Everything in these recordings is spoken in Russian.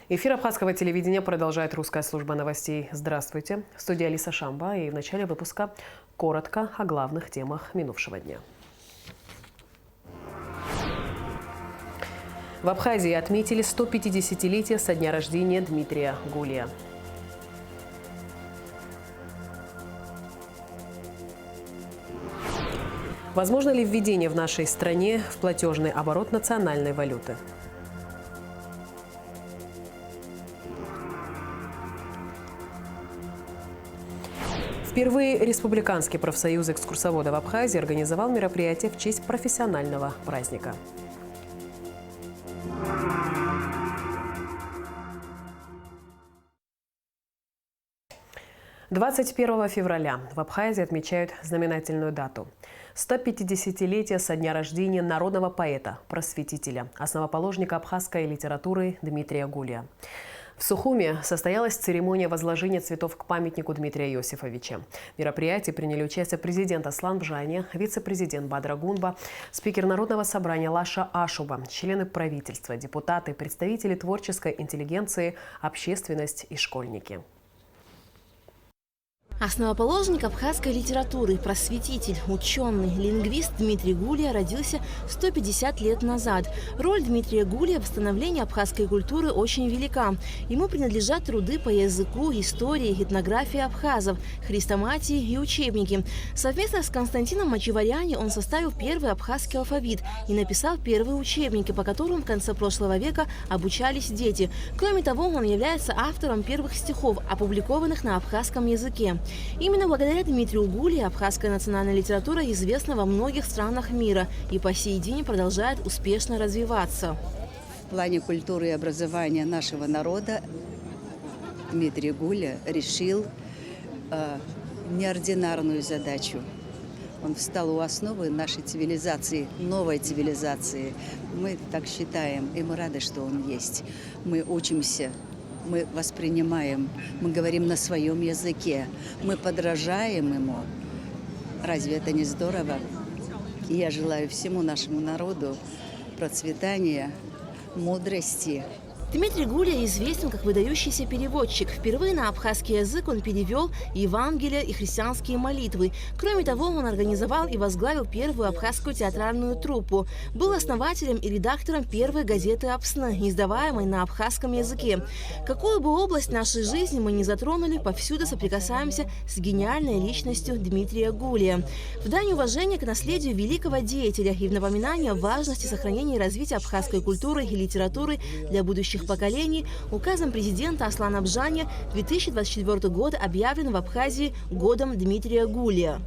Эфир абхазского телевидения продолжает русская служба новостей. Здравствуйте. В студии Алиса Шамба. И в начале выпуска коротко о главных темах минувшего дня. В Абхазии отметили 150-летие со дня рождения Дмитрия Гулия. Возможно ли введение в нашей стране в платежный оборот национальной валюты? Впервые Республиканский профсоюз экскурсоводов Абхазии организовал мероприятие в честь профессионального праздника. «21 февраля в Абхазии отмечают знаменательную дату – 150-летие со дня рождения народного поэта, просветителя, основоположника абхазской литературы Дмитрия Гулия. В Сухуме состоялась церемония возложения цветов к памятнику Дмитрия Иосифовича. В мероприятии приняли участие президент Аслан Бжани, вице-президент Бадра Гунба, спикер Народного собрания Лаша Ашуба, члены правительства, депутаты, представители творческой интеллигенции, общественность и школьники. Основоположник абхазской литературы, просветитель, ученый, лингвист Дмитрий Гулия родился 150 лет назад. Роль Дмитрия Гулия в становлении абхазской культуры очень велика. Ему принадлежат труды по языку, истории, этнографии абхазов, хрестоматии и учебники. Совместно с Константином Мачеваряни он составил первый абхазский алфавит и написал первые учебники, по которым в конце прошлого века обучались дети. Кроме того, он является автором первых стихов, опубликованных на абхазском языке. Именно благодаря Дмитрию Гулию абхазская национальная литература известна во многих странах мира и по сей день продолжает успешно развиваться. В плане культуры и образования нашего народа Дмитрий Гулия решил неординарную задачу. Он встал у основы нашей цивилизации, новой цивилизации. Мы так считаем, и мы рады, что он есть. Мы учимся. Мы воспринимаем, мы говорим на своем языке, мы подражаем ему. Разве это не здорово? И я желаю всему нашему народу процветания, мудрости. Дмитрий Гулия известен как выдающийся переводчик. Впервые на абхазский язык он перевел Евангелие и христианские молитвы. Кроме того, он организовал и возглавил первую абхазскую театральную труппу. Был основателем и редактором первой газеты «Апсны», издаваемой на абхазском языке. Какую бы область нашей жизни мы ни затронули, повсюду соприкасаемся с гениальной личностью Дмитрия Гулия. В дань уважения к наследию великого деятеля и в напоминание о важности сохранения и развития абхазской культуры и литературы для будущих поколений указом президента Аслана Бжани 2024 год объявлен в Абхазии годом Дмитрия Гулия.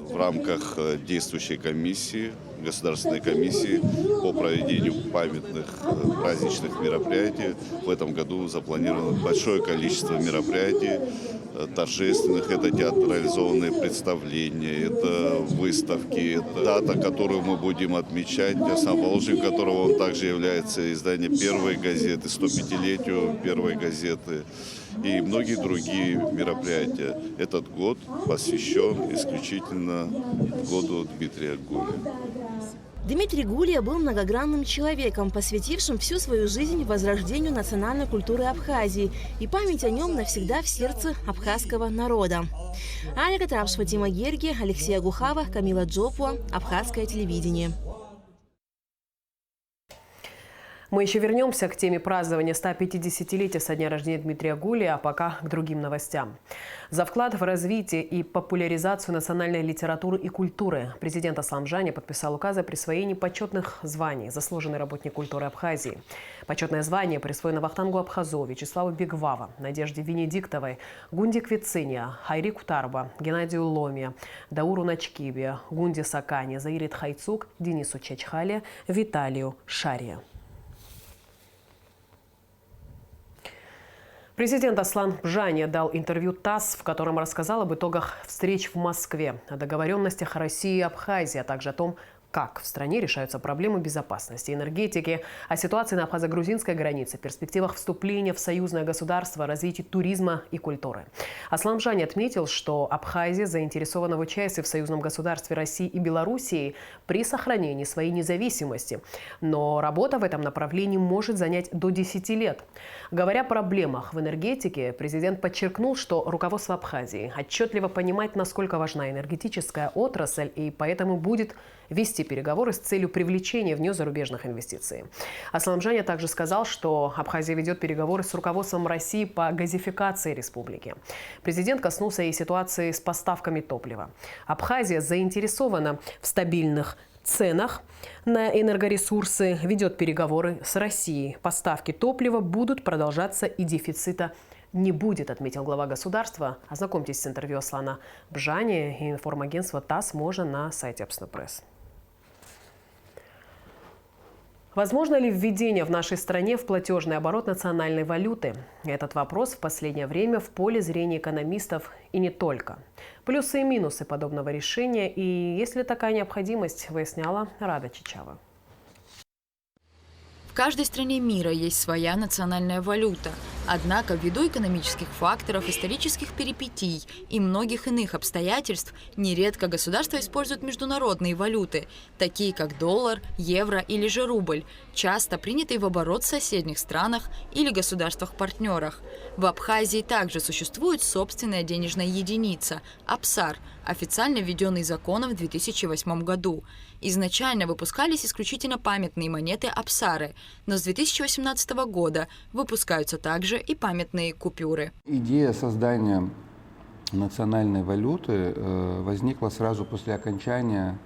В рамках действующей комиссии, государственной комиссии по проведению памятных праздничных мероприятий в этом году запланировано большое количество мероприятий торжественных. Это театрализованные представления, это выставки, это дата, которую мы будем отмечать, основоположником которого он также является издание первой газеты, 105-летию первой газеты и многие другие мероприятия. Этот год посвящен исключительно году Дмитрия Гулия. Дмитрий Гулия был многогранным человеком, посвятившим всю свою жизнь возрождению национальной культуры Абхазии, и память о нем навсегда в сердце абхазского народа. Алика Трапш, Фатима Герги, Алексей Агухава, Камила Джопуа, Абхазское телевидение. Мы еще вернемся к теме празднования 150-летия со дня рождения Дмитрия Гулия, а пока к другим новостям. За вклад в развитие и популяризацию национальной литературы и культуры президент Аслан Бжани подписал указ о присвоении почетных званий «Заслуженный работник культуры Абхазии». Почетное звание присвоено Вахтангу Абхазову, Вячеславу Бегвава, Надежде Венедиктовой, Гунде Квициния, Хайри Кутарба, Геннадию Ломе, Дауру Начкибе, Гунде Сакане, Заирит Хайцук, Денису Чачхале, Виталию Шария. Президент Аслан Бжани дал интервью ТАСС, в котором рассказал об итогах встреч в Москве, о договоренностях России и Абхазии, а также о том, как в стране решаются проблемы безопасности, энергетики, о ситуации на абхазо-грузинской границе, перспективах вступления в союзное государство, развитии туризма и культуры. Аслан Бжани отметил, что Абхазия заинтересована в участии в союзном государстве России и Белоруссии при сохранении своей независимости. Но работа в этом направлении может занять до 10 лет. Говоря о проблемах в энергетике, президент подчеркнул, что руководство Абхазии отчетливо понимает, насколько важна энергетическая отрасль, и поэтому будет вести переговоры с целью привлечения в нее зарубежных инвестиций. Аслан Бжани также сказал, что Абхазия ведет переговоры с руководством России по газификации республики. Президент коснулся и ситуации с поставками топлива. Абхазия заинтересована в стабильных ценах на энергоресурсы, ведет переговоры с Россией. Поставки топлива будут продолжаться и дефицита не будет, отметил глава государства. Ознакомьтесь с интервью Аслана Бжани и информагентства ТАСС можно на сайте Апснопресс. Возможно ли введение в нашей стране в платежный оборот национальной валюты? Этот вопрос в последнее время в поле зрения экономистов и не только. Плюсы и минусы подобного решения и есть ли такая необходимость, выясняла Рада Чичава. В каждой стране мира есть своя национальная валюта. Однако, ввиду экономических факторов, исторических перипетий и многих иных обстоятельств, нередко государства используют международные валюты, такие как доллар, евро или же рубль, часто принятые в оборот в соседних странах или государствах-партнерах. В Абхазии также существует собственная денежная единица – Апсар, официально введенный законом в 2008 году. Изначально выпускались исключительно памятные монеты Апсары, но с 2018 года выпускаются также и памятные купюры. Идея создания национальной валюты возникла сразу после окончания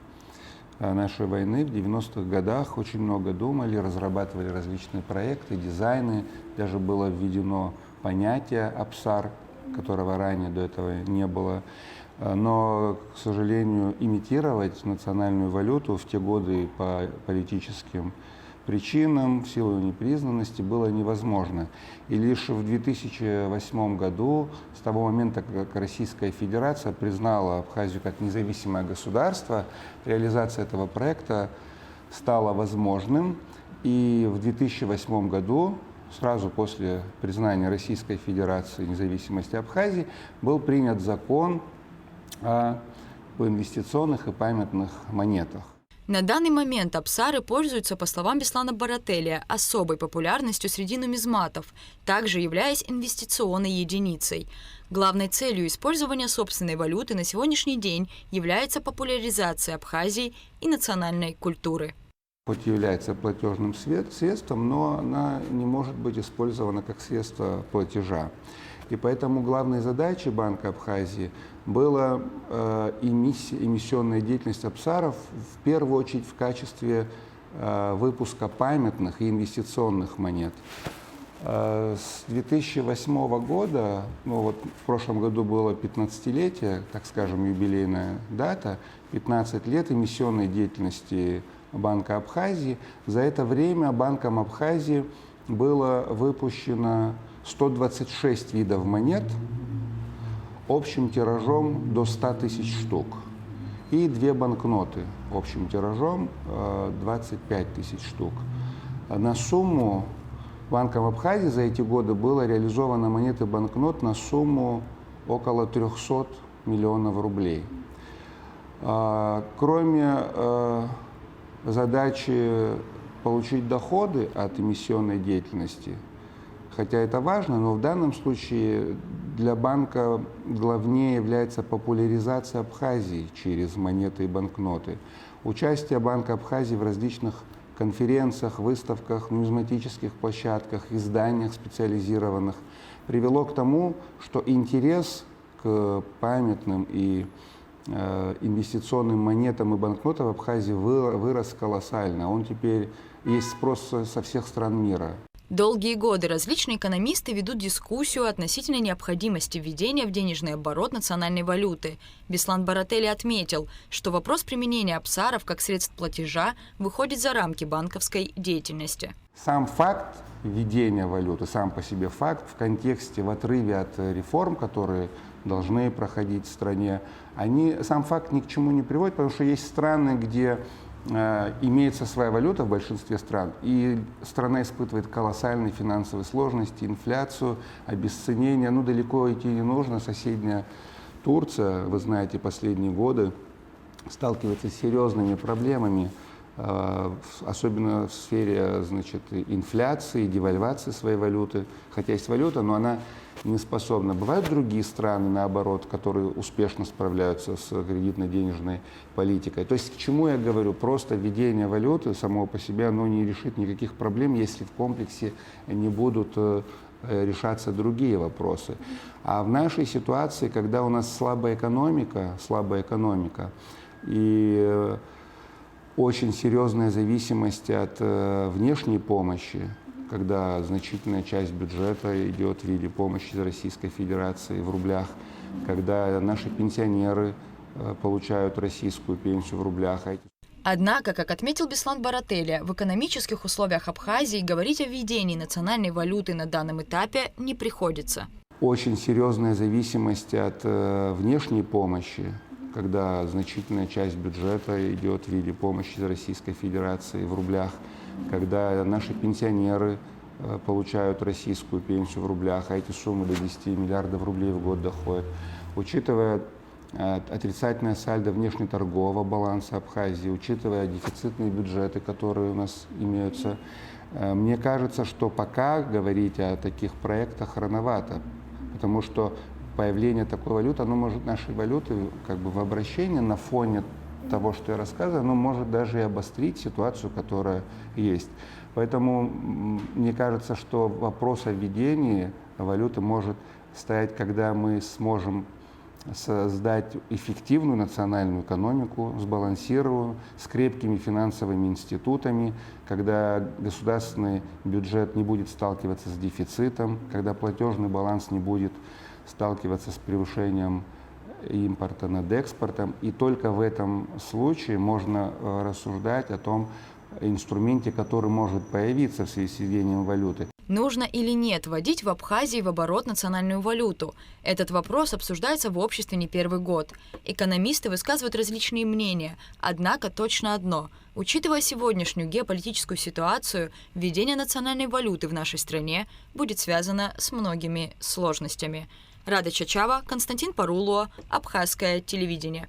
нашей войны. В 90-х годах очень много думали, разрабатывали различные проекты, дизайны. Даже было введено понятие «Апсар», которого ранее до этого не было. Но, к сожалению, имитировать национальную валюту в те годы по политическим причинам, в силу непризнанности, было невозможно. И лишь в 2008 году, с того момента, как Российская Федерация признала Абхазию как независимое государство, реализация этого проекта стала возможным. И в 2008 году, сразу после признания Российской Федерации независимости Абхазии, был принят закон о инвестиционных и памятных монетах. На данный момент Апсары пользуются, по словам Беслана Барателия, особой популярностью среди нумизматов, также являясь инвестиционной единицей. Главной целью использования собственной валюты на сегодняшний день является популяризация Абхазии и национальной культуры. Хоть является платежным средством, но она не может быть использована как средство платежа. И поэтому главной задачей Банка Абхазии была эмиссионная деятельность Апсаров в первую очередь в качестве выпуска памятных и инвестиционных монет. С 2008 года, в прошлом году было 15-летие, так скажем, юбилейная дата, 15 лет эмиссионной деятельности Банка Абхазии. За это время Банком Абхазии было выпущено 126 видов монет общим тиражом до 100 тысяч штук и 2 банкноты общим тиражом 25 тысяч штук. На сумму Банком Абхазии за эти годы было реализовано монет и банкнот на сумму около 300 миллионов рублей. Кроме задачи получить доходы от эмиссионной деятельности, хотя это важно, но в данном случае для банка главнее является популяризация Абхазии через монеты и банкноты. Участие Банка Абхазии в различных конференциях, выставках, нумизматических площадках, изданиях специализированных привело к тому, что интерес к памятным и инвестиционным монетам и банкнотам в Абхазии вырос колоссально. Он теперь есть спрос со всех стран мира. Долгие годы различные экономисты ведут дискуссию относительно необходимости введения в денежный оборот национальной валюты. Беслан Баратели отметил, что вопрос применения апсаров как средств платежа выходит за рамки банковской деятельности. Сам факт введения валюты, сам по себе факт в контексте, в отрыве от реформ, которые должны проходить в стране, сам факт ни к чему не приводит, потому что есть страны, где имеется своя валюта в большинстве стран, и страна испытывает колоссальные финансовые сложности, инфляцию, обесценение. Ну, далеко идти не нужно. Соседняя Турция, вы знаете, последние годы сталкивается с серьезными проблемами, особенно в сфере, значит, инфляции, девальвации своей валюты. Хотя есть валюта, но она не способна. Бывают другие страны, наоборот, которые успешно справляются с кредитно-денежной политикой. То есть к чему я говорю? Просто введение валюты само по себе, оно не решит никаких проблем, если в комплексе не будут решаться другие вопросы. А в нашей ситуации, когда у нас слабая экономика и очень серьезная зависимость от внешней помощи, когда значительная часть бюджета идет в виде помощи из Российской Федерации в рублях, когда наши пенсионеры получают российскую пенсию в рублях. Однако, как отметил Беслан Барателя, в экономических условиях Абхазии говорить о введении национальной валюты на данном этапе не приходится. Очень серьезная зависимость от внешней помощи, когда значительная часть бюджета идет в виде помощи из Российской Федерации в рублях, когда наши пенсионеры получают российскую пенсию в рублях, а эти суммы до 10 миллиардов рублей в год доходят. Учитывая отрицательное сальдо внешнеторгового баланса Абхазии, учитывая дефицитные бюджеты, которые у нас имеются, мне кажется, что пока говорить о таких проектах рановато, потому что появление такой валюты, оно может нашей валюты как бы в обращении на фоне того, что я рассказываю, оно может даже и обострить ситуацию, которая есть. Поэтому мне кажется, что вопрос о введении валюты может стоять, когда мы сможем создать эффективную национальную экономику, сбалансированную, с крепкими финансовыми институтами, когда государственный бюджет не будет сталкиваться с дефицитом, когда платежный баланс не будет сталкиваться с превышением импорта над экспортом. И только в этом случае можно рассуждать о том инструменте, который может появиться в связи с введением валюты. Нужно или нет вводить в Абхазии в оборот национальную валюту? Этот вопрос обсуждается в обществе не первый год. Экономисты высказывают различные мнения, однако точно одно. Учитывая сегодняшнюю геополитическую ситуацию, введение национальной валюты в нашей стране будет связано с многими сложностями. Рада Чачава, Константин Парулуа, Абхазское телевидение.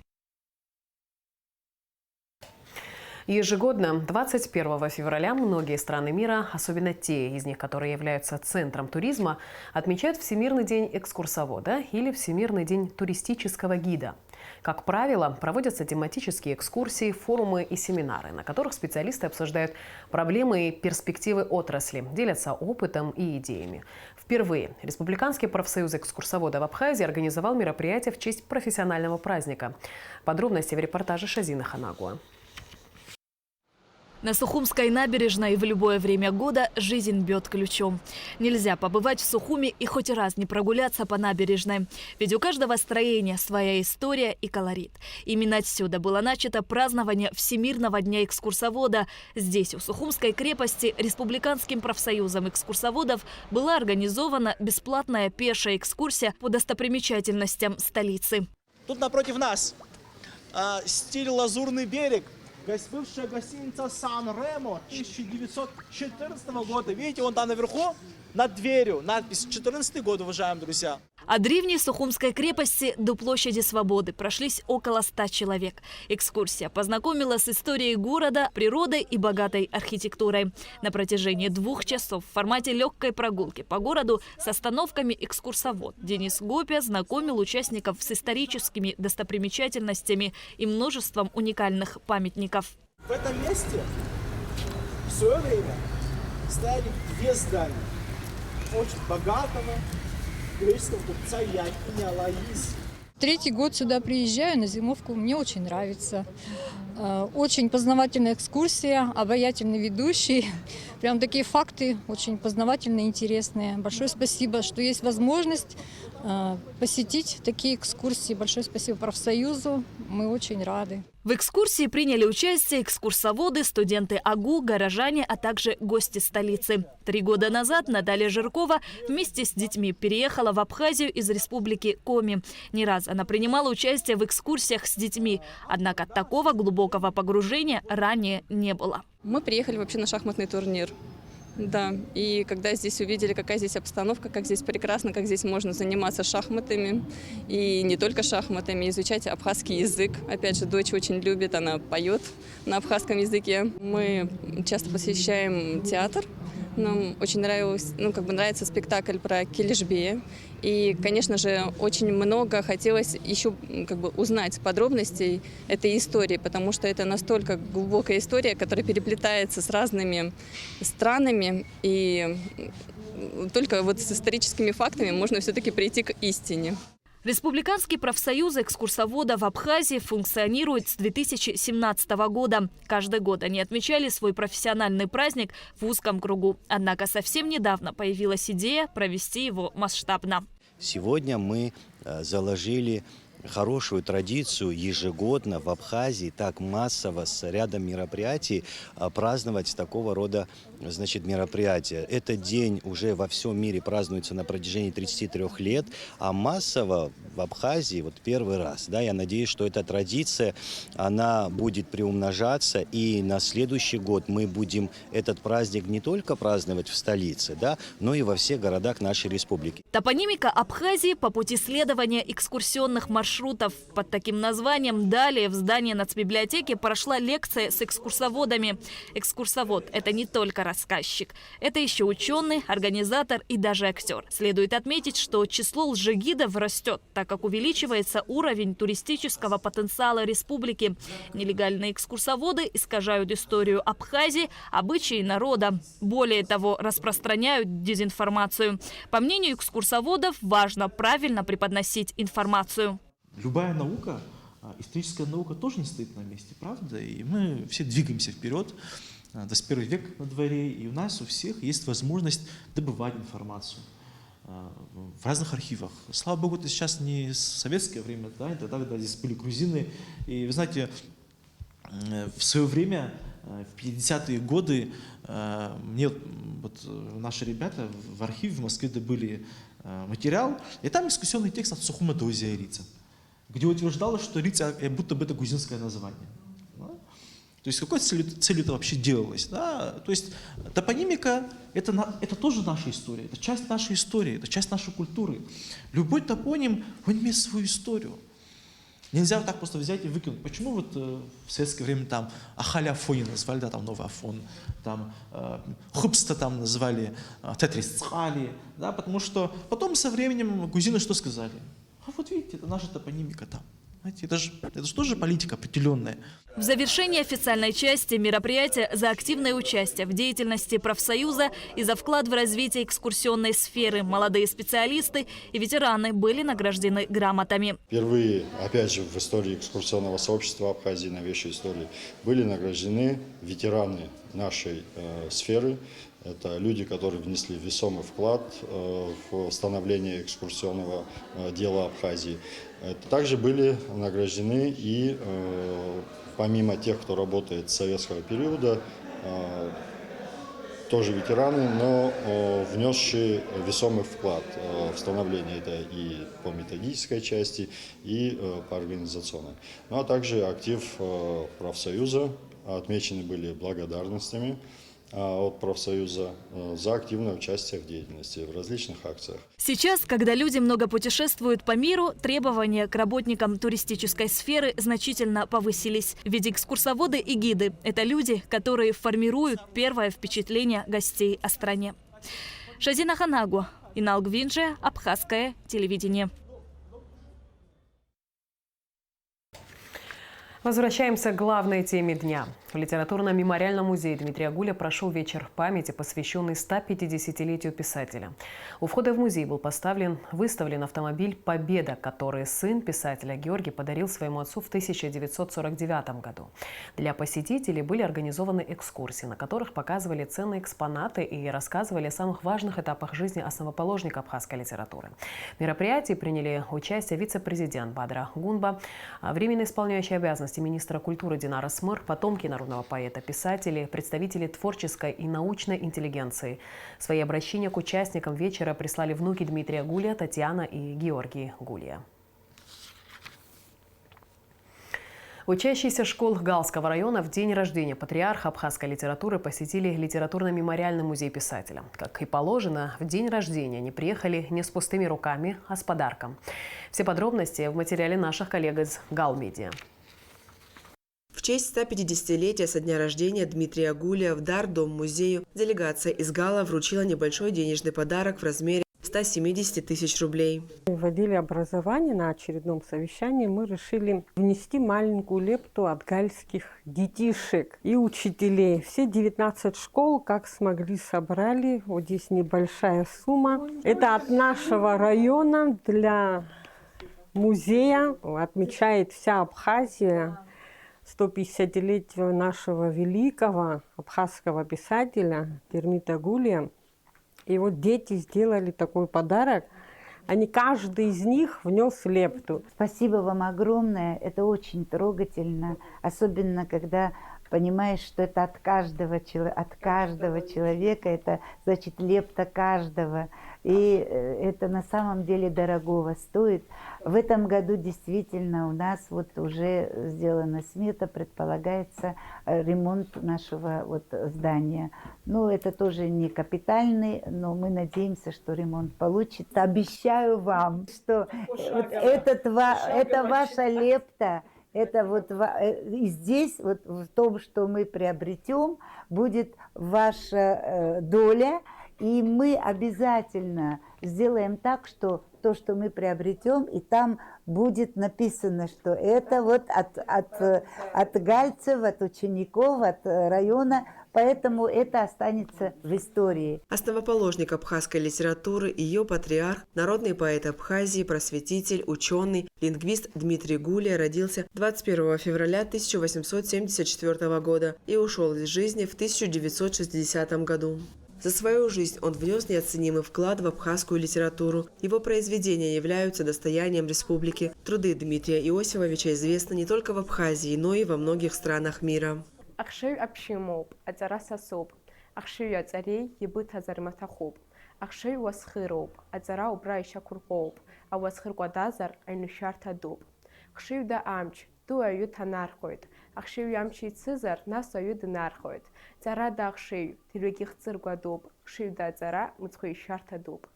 Ежегодно, 21 февраля, многие страны мира, особенно те из них, которые являются центром туризма, отмечают Всемирный день экскурсовода или Всемирный день туристического гида. Как правило, проводятся тематические экскурсии, форумы и семинары, на которых специалисты обсуждают проблемы и перспективы отрасли, делятся опытом и идеями. Впервые Республиканский профсоюз экскурсоводов в Абхазии организовал мероприятие в честь профессионального праздника. Подробности в репортаже Шазины Ханагуа. На Сухумской набережной в любое время года жизнь бьет ключом. Нельзя побывать в Сухуми и хоть раз не прогуляться по набережной. Ведь у каждого строения своя история и колорит. Именно отсюда было начато празднование Всемирного дня экскурсовода. Здесь, у Сухумской крепости, Республиканским профсоюзом экскурсоводов была организована бесплатная пешая экскурсия по достопримечательностям столицы. Тут напротив нас стиль «Лазурный берег». Бывшая гостиница «Сан-Ремо» 1914 года. Видите, вон там наверху, над дверью, надпись «14 год», уважаемые друзья. От древней Сухумской крепости до площади Свободы прошлись около 100 человек. Экскурсия познакомила с историей города, природой и богатой архитектурой. На протяжении 2 часов в формате легкой прогулки по городу с остановками экскурсовод Денис Гопя знакомил участников с историческими достопримечательностями и множеством уникальных памятников. В этом месте в свое время стояли 2 здания очень богатого греческого купца Якиня Лаис. 3-й год сюда приезжаю на зимовку, мне очень нравится. Очень познавательная экскурсия, обаятельный ведущий. Прям такие факты очень познавательные, интересные. Большое спасибо, что есть возможность посетить такие экскурсии. Большое спасибо профсоюзу. мы очень рады. В экскурсии приняли участие экскурсоводы, студенты АГУ, горожане, а также гости столицы. 3 года назад Наталья Жиркова вместе с детьми переехала в Абхазию из республики Коми. Не раз она принимала участие в экскурсиях с детьми, однако такого глубокого погружения ранее не было. Мы приехали вообще на шахматный турнир. Да, и когда здесь увидели, какая здесь обстановка, как здесь прекрасно, как здесь можно заниматься шахматами, и не только шахматами, изучать абхазский язык. Опять же, дочь очень любит, она поет на абхазском языке. Мы часто посещаем театр. Нам очень нравится спектакль про Келешбея. И, конечно же, очень много хотелось еще узнать подробностей этой истории, потому что это настолько глубокая история, которая переплетается с разными странами. И только с историческими фактами можно все-таки прийти к истине. Республиканский профсоюз экскурсоводов в Абхазии функционирует с 2017 года. Каждый год они отмечали свой профессиональный праздник в узком кругу. Однако совсем недавно появилась идея провести его масштабно. Сегодня мы заложили хорошую традицию ежегодно в Абхазии так массово с рядом мероприятий праздновать такого рода мероприятия. Этот день уже во всем мире празднуется на протяжении 33 лет, а массово в Абхазии первый раз. Да, я надеюсь, что эта традиция она будет приумножаться, и на следующий год мы будем этот праздник не только праздновать в столице, да, но и во всех городах нашей республики. Топонимика Абхазии по пути следования экскурсионных маршрутов. Под таким названием далее в здании нацбиблиотеки прошла лекция с экскурсоводами. Экскурсовод – это не только рассказчик. Это еще ученый, организатор и даже актер. Следует отметить, что число лжегидов растет, так как увеличивается уровень туристического потенциала республики. Нелегальные экскурсоводы искажают историю Абхазии, обычаи народа. Более того, распространяют дезинформацию. По мнению экскурсоводов, важно правильно преподносить информацию. Любая наука, историческая наука тоже не стоит на месте, правда? И мы все двигаемся вперед. 21 век на дворе, и у нас у всех есть возможность добывать информацию в разных архивах. Слава богу, это сейчас не советское время, да, тогда, когда здесь были грузины. И вы знаете, в свое время, в 50-е годы, мне наши ребята в архиве в Москве добыли материал, и там экскурсионный текст от Сухума до Рица, где утверждалось, что Рица будто бы это грузинское название. То есть какой целью это вообще делалось? Да? То есть топонимика это тоже наша история, это часть нашей истории, это часть нашей культуры. Любой топоним, он имеет свою историю. Нельзя вот так просто взять и выкинуть. Почему в советское время там Ахаля Афони назвали, да, там Новый Афон, там Хупста там назвали Тетрисцхали, да, потому что потом со временем грузины что сказали? А вот видите, это наша топонимика там. Это же тоже политика определенная. В завершении официальной части мероприятия за активное участие в деятельности профсоюза и за вклад в развитие экскурсионной сферы молодые специалисты и ветераны были награждены грамотами. Впервые, опять же, в истории экскурсионного сообщества Абхазии, новейшей истории, были награждены ветераны нашей сферы. Это люди, которые внесли весомый вклад в становление экскурсионного дела Абхазии. Также были награждены и, помимо тех, кто работает с советского периода, тоже ветераны, но внесшие весомый вклад в становление, это и по методической части, и по организационной. Ну а также актив профсоюза отмечены были благодарностями от профсоюза за активное участие в деятельности, в различных акциях. Сейчас, когда люди много путешествуют по миру, требования к работникам туристической сферы значительно повысились. Ведь экскурсоводы и гиды – это люди, которые формируют первое впечатление гостей о стране. Шазина Ханагу, Инал Гвинджи, Абхазское телевидение. Возвращаемся к главной теме дня. В литературно-мемориальном музее Дмитрия Гуля прошел вечер памяти, посвященный 150-летию писателя. У входа в музей был выставлен автомобиль «Победа», который сын писателя Георгий подарил своему отцу в 1949 году. Для посетителей были организованы экскурсии, на которых показывали ценные экспонаты и рассказывали о самых важных этапах жизни основоположника абхазской литературы. В мероприятии приняли участие вице-президент Бадра Гунба, временно исполняющий обязанности министра культуры Динара Смыр, потомки народного поэта, писатели, представители творческой и научной интеллигенции. Свои обращения к участникам вечера прислали внуки Дмитрия Гуля, Татьяна и Георгий Гулья. Учащиеся школ Галского района в день рождения патриарха абхазской литературы посетили литературно-мемориальный музей писателя. Как и положено, в день рождения они приехали не с пустыми руками, а с подарком. Все подробности в материале наших коллег из Галмедиа. В честь 150-летия со дня рождения Дмитрия Гуля в дар Дом-музею делегация из Гала вручила небольшой денежный подарок в размере 170 тысяч рублей. В отделе образования на очередном совещании мы решили внести маленькую лепту от гальских детишек и учителей. Все 19 школ, как смогли, собрали. Вот здесь небольшая сумма. Это от нашего района для музея. Отмечает вся Абхазия 150-летие нашего великого абхазского писателя Дмитрия Гуля. И вот дети сделали такой подарок. Каждый из них внес лепту. Спасибо вам огромное. Это очень трогательно. Особенно, когда понимаешь, что это от каждого человека. Это значит лепта каждого. И это на самом деле дорогого стоит. В этом году действительно у нас вот уже сделана смета, предполагается ремонт нашего здания. Ну, это тоже не капитальный, но мы надеемся, что ремонт получится. Обещаю вам, что это ваша лепта. Это и здесь, в том, что мы приобретем, будет ваша доля. И мы обязательно сделаем так, что то, что мы приобретем, и там будет написано, что это от гальцев, от учеников, от района, поэтому это останется в истории. Основоположник абхазской литературы, ее патриарх, народный поэт Абхазии, просветитель, ученый, лингвист Дмитрий Гуля родился 21 февраля 1874 года и ушел из жизни в 1960 году. За свою жизнь он внес неоценимый вклад в абхазскую литературу. Его произведения являются достоянием республики. Труды Дмитрия Иосифовича известны не только в Абхазии, но и во многих странах мира. Ахшыю ямчи цизар нас аю дынархоит. Цара да ахшыю, тирвегих циргва дуб. Хшыю да цара муцхуй шарта дуб.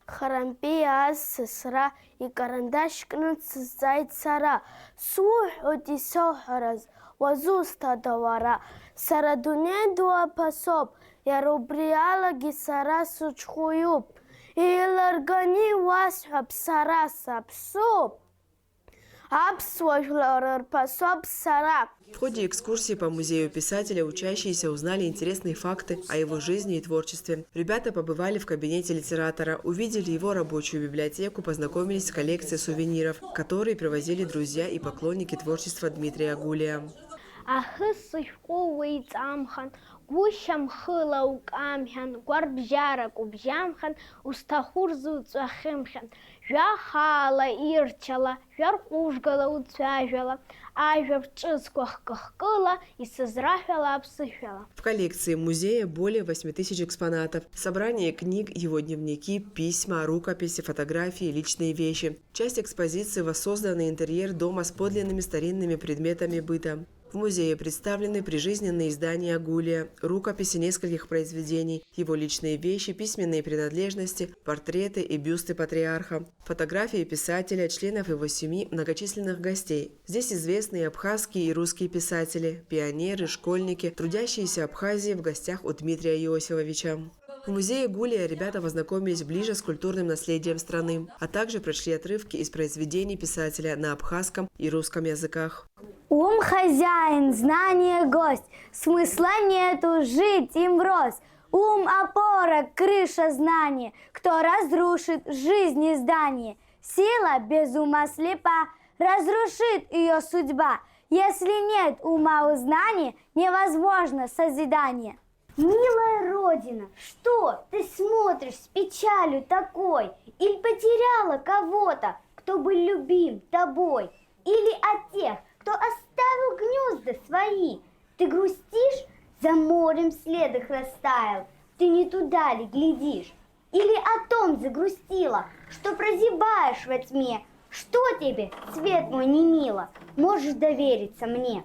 Харампи аз сысра и карандаш кнуц зайд цара. Сух одисо хараз, вазуста давара. Сара дуне дуа пасоб, я рубриала гисара сучхуюб. И ларгани васхаб сара сапсоб. В ходе экскурсии по музею писателя учащиеся узнали интересные факты о его жизни и творчестве. Ребята побывали в кабинете литератора, увидели его рабочую библиотеку, познакомились с коллекцией сувениров, которые привозили друзья и поклонники творчества Дмитрия Гуля. Гущам хыла укамхан, гварбжарак убжамхан, устахурзу цахымхан. Жахала ирчала, жаркушгала уцвяжала, а жавчысках кахкыла и созрафила обсыхала. В коллекции музея более 8000 экспонатов. Собрание книг, его дневники, письма, рукописи, фотографии, личные вещи. Часть экспозиции воссозданный интерьер дома с подлинными старинными предметами быта. В музее представлены прижизненные издания Гуля, рукописи нескольких произведений, его личные вещи, письменные принадлежности, портреты и бюсты патриарха, фотографии писателя, членов его семьи, многочисленных гостей. Здесь известные абхазские и русские писатели, пионеры, школьники, трудящиеся Абхазии в гостях у Дмитрия Иосифовича. В музее Гуля ребята познакомились ближе с культурным наследием страны, а также прочли отрывки из произведений писателя на абхазском и русском языках. Ум хозяин, знание гость, смысла нету, жить им врозь. Ум опора, крыша знания, кто разрушит жизнь и здание. Сила без ума слепа, разрушит ее судьба. Если нет ума у знания, невозможно созидание. Милая Родина, что ты смотришь с печалью такой? Или потеряла кого-то, кто был любим тобой? Или от тех, кто оставил гнезда свои? Ты грустишь? За морем след их растаял. Ты не туда ли глядишь? Или о том загрустила, что прозябаешь во тьме? Что тебе, свет мой, не мило? Можешь довериться мне.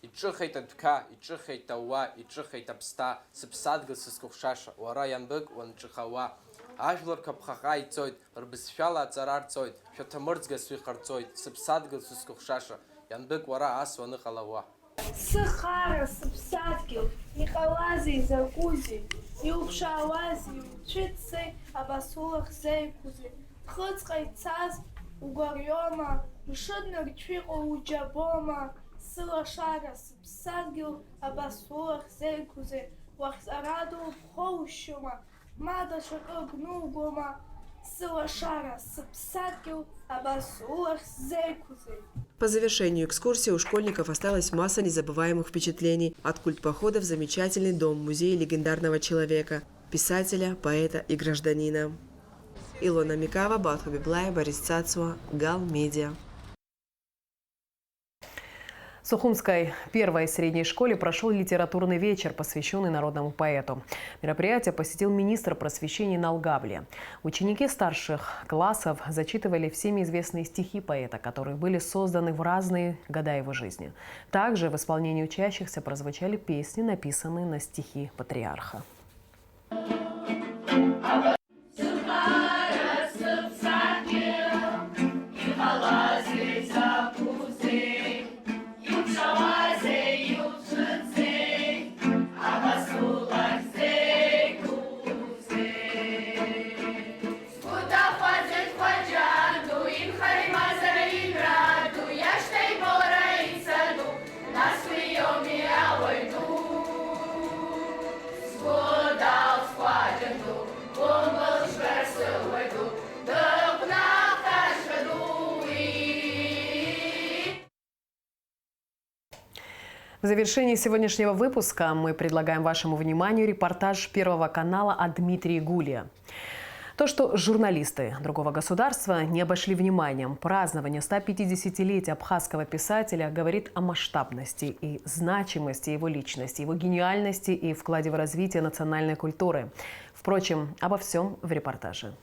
Иҿыхеит адәқьа, иҿыхеит ауа, иҿыхеит аԥсҭа, сыԥсадгьыл сызкәыхшаша, уара ианбык уанҿыхауа. Ажәларқәа ԥхаҟа ицоит, рбызшәала аҵара рҵоит, шәаҭамырӡгас иҟарҵоит, сыԥсадгьыл сызкәыхшаша, ианбык уара ас уаныҟалауа. Сыхара, сыԥсадгьыл, иҟалазеи, закәызеи, иуԥшаауазеи, уцәыӡзеи, абас улахзеиқәузеи, ԥхыӡҟа ицаз угәариома, мшыннарцә иҟоу уџьабома. Сылашара, сыԥсадгьыл, абас улахзеиқәузеи, уахьҵарада уԥхоушьома, ма даҽакы гәнугома. Сылашара, сыԥсадгьыл, абас улахзеиқәузеи. По завершению экскурсии у школьников осталась масса незабываемых впечатлений от культпохода в замечательный дом-музей легендарного человека, писателя, поэта и гражданина. Илона Микава, Батху Библай, Борис Цацуа, Гал Медиа. В Сухумской первой средней школе прошел литературный вечер, посвященный народному поэту. Мероприятие посетил министр просвещения Налгабли. Ученики старших классов зачитывали всеми известные стихи поэта, которые были созданы в разные года его жизни. Также в исполнении учащихся прозвучали песни, написанные на стихи патриарха. В завершении сегодняшнего выпуска мы предлагаем вашему вниманию репортаж Первого канала о Дмитрии Гулии. То, что журналисты другого государства не обошли вниманием празднование 150-летия абхазского писателя, говорит о масштабности и значимости его личности, его гениальности и вкладе в развитие национальной культуры. Впрочем, обо всем в репортаже.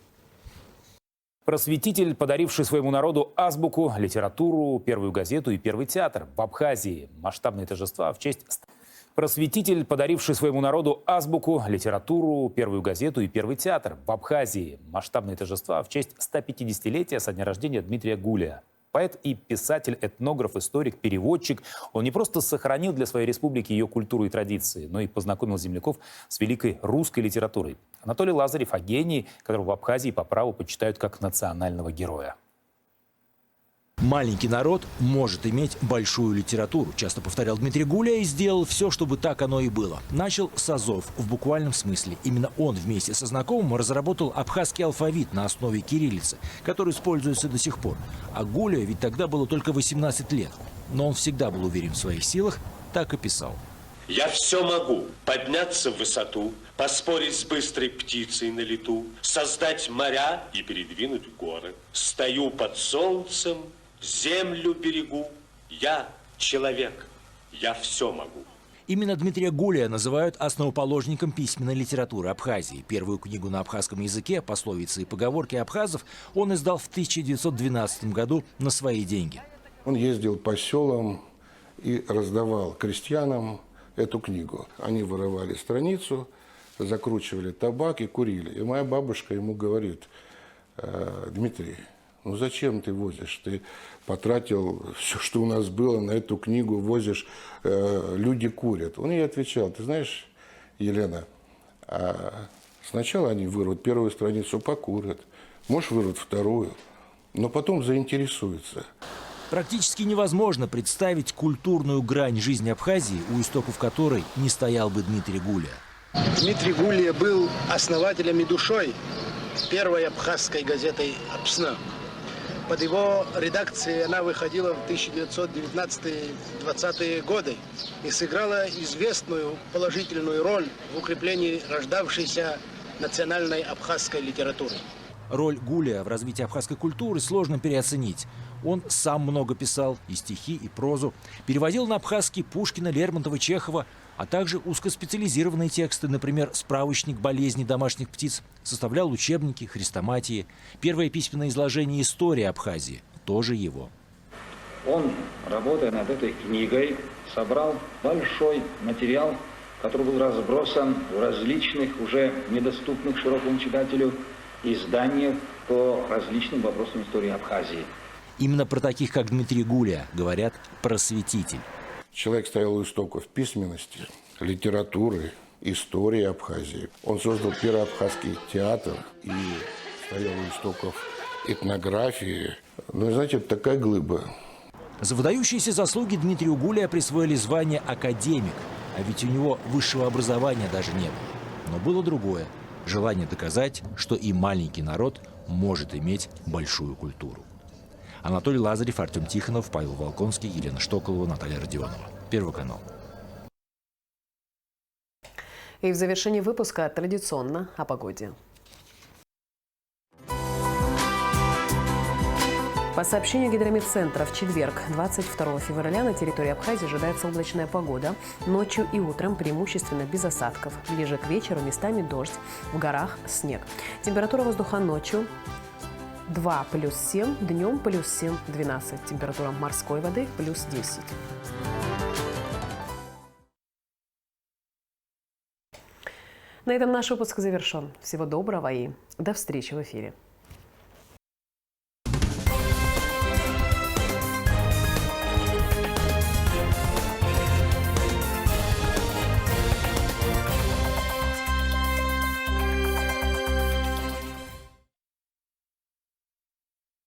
Просветитель, подаривший своему народу азбуку, литературу, первую газету и первый театр в Абхазии. Масштабные торжества в честь... Просветитель, подаривший своему народу азбуку, литературу, первую газету и первый театр в Абхазии. Масштабные торжества в честь 150-летия со дня рождения Дмитрия Гулия. Поэт и писатель, этнограф, историк, переводчик. Он не просто сохранил для своей республики ее культуру и традиции, но и познакомил земляков с великой русской литературой. Анатолий Лазарев о гении, которого в Абхазии по праву почитают как национального героя. Маленький народ может иметь большую литературу, часто повторял Дмитрий Гулия, и сделал все, чтобы так оно и было. Начал с азов в буквальном смысле. Именно он вместе со знакомым разработал абхазский алфавит на основе кириллицы, который используется до сих пор. А Гулия ведь тогда было только 18 лет. Но он всегда был уверен в своих силах, так и писал. Я все могу. Подняться в высоту, поспорить с быстрой птицей на лету, создать моря и передвинуть горы. Стою под солнцем, землю берегу. Я человек. Я все могу. Именно Дмитрия Гулия называют основоположником письменной литературы Абхазии. Первую книгу на абхазском языке, пословицы и поговорки абхазов, он издал в 1912 году на свои деньги. Он ездил по селам и раздавал крестьянам эту книгу. Они вырывали страницу, закручивали табак и курили. И моя бабушка ему говорит: Дмитрий, Ну зачем ты возишь? Ты потратил все, что у нас было, на эту книгу, возишь, люди курят. Он ей отвечал, ты знаешь, Елена, сначала они вырвут первую страницу, покурят, может, вырвут вторую, но потом заинтересуются. Практически невозможно представить культурную грань жизни Абхазии, у истоков которой не стоял бы Дмитрий Гулия. Дмитрий Гулия был основателем и душой первой абхазской газеты «Апсна». Под его редакцией она выходила в 1919-20-е годы и сыграла известную положительную роль в укреплении рождавшейся национальной абхазской литературы. Роль Гулия в развитии абхазской культуры сложно переоценить. Он сам много писал, и стихи, и прозу, переводил на абхазский Пушкина, Лермонтова, Чехова, а также узкоспециализированные тексты, например, справочник болезней домашних птиц, составлял учебники, хрестоматии. Первое письменное изложение истории Абхазии тоже его. Он, работая над этой книгой, собрал большой материал, который был разбросан в различных, уже недоступных широкому читателю изданиях по различным вопросам истории Абхазии. Именно про таких, как Дмитрий Гулия, говорят просветитель. Человек стоял у истоков письменности, литературы, истории Абхазии. Он создал первый абхазский театр и стоял у истоков этнографии. Ну, знаете, это такая глыба. За выдающиеся заслуги Дмитрию Гулия присвоили звание академик, а ведь у него высшего образования даже не было. Но было другое – желание доказать, что и маленький народ может иметь большую культуру. Анатолий Лазарев, Артем Тихонов, Павел Волконский, Елена Штоколова, Наталья Родионова. Первый канал. И в завершении выпуска традиционно о погоде. По сообщению Гидрометцентра, в четверг, 22 февраля, на территории Абхазии ожидается облачная погода. Ночью и утром преимущественно без осадков. Ближе к вечеру местами дождь, в горах снег. Температура воздуха ночью 2 плюс 7, днем плюс 7, 12. Температура морской воды плюс 10. На этом наш выпуск завершен. Всего доброго и до встречи в эфире.